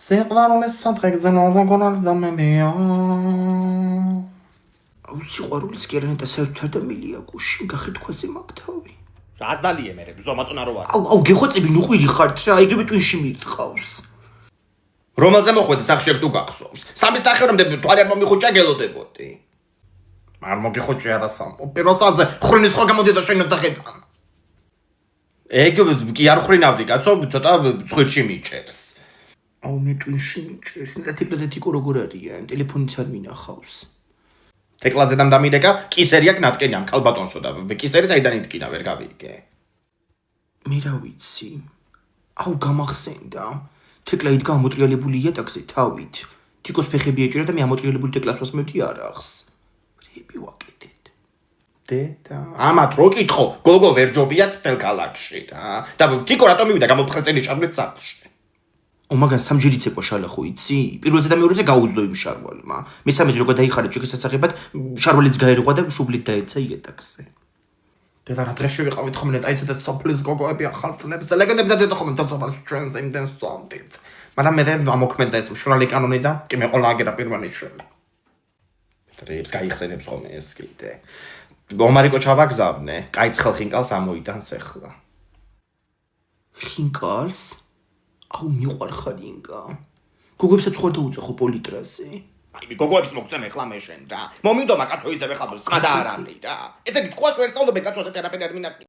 სიყვარულის საფრთხეზე ნორვეგონარდამებია. აუ სიყვარულის კერენეტა საერთოდ დამილია გუში, გახეთქვაზე მაგთავი. რას დალიე მე ზომაწონა რო ვარ. აუ გეხოცები ნუყვირი ხართ რა, იგივე ტვინში მირთყავს. რომელზე მოხვედი სახში თუ გახსოვს. სამის ნახევრამდე თვალი არ მომიხუჭა გელოდებოდი. არ მოგიხუჭი არა სამყო. პირველ საათზე ხრინის ხო გამოდიდა შენ ოთახიდან. ეგ კი არ ხრინავდი კაცო, ცოტა ცხვირში მიჭერს. აუ მე ტვინში მიჭერს, ნეტა თიკო როგორ არიან, ტელეფონიც არ მინახავს. თეკლაზე დამიდეკა, კისერი აქ ნატკენი ამ კალბატონსო და კისერი საიდან იტკინა ვერ გავიგე. მე რა ვიცი. აუ გამახსენდა. თეკლა იდგა ამოტრიალებული იატაკზე თავით. თიკოს ფეხები ეჭირა და მე ამოტრიალებული თეკლას ვასმევდი არახს. რები ვაკეთეთ. დედა, ამათ რო კითხო, გოგო ვერ ჯობიათ თელკალაკში რა. და თიკო რატომ მივიდა გამოფხრწელი შარვლით სახლში? მაგან სამჯერ იცეკვა შალახო იცი? პირველზე და მეორეზე გაუძლო იმ შარვალმა. მესამეჯერ როგორ დაიხარა ჭიქის სასახებად, შარვალიც გაერყვა და შუბლით დაეცა იატაკზე. დედა რა დღეში ვიყავით ხომ ნეტა იცოდეთ სოფლის გოგოები ახალწლებს, ლეგენდები და დედა ხომ თაცობალში ჩვენზე იმდენ სომდით. მაგრამ მე ამოქმედა ეს მშრალი კანონი და კი მე ყოლა აგერა პირველი შვილი. რეებს გაიხსენებს ხომ ეს კიდე. გომარიკო ჩავაგზავნე, კაიცხელ ხინკალს ამოიტანს ახლა. ხინკალს? აუ მიყვარხარ ინკა. გოგოებსაც ხوار დაუწეხო პოლიტრაზე. აი გოგოებს მოგწემ ახლა მე შენ რა. მომიდომა კაცო ისევე ხალხო სმა და არ არის რა. ესე თქვას ვერ სწავლობენ კაცო თერაპია არ მინაკი.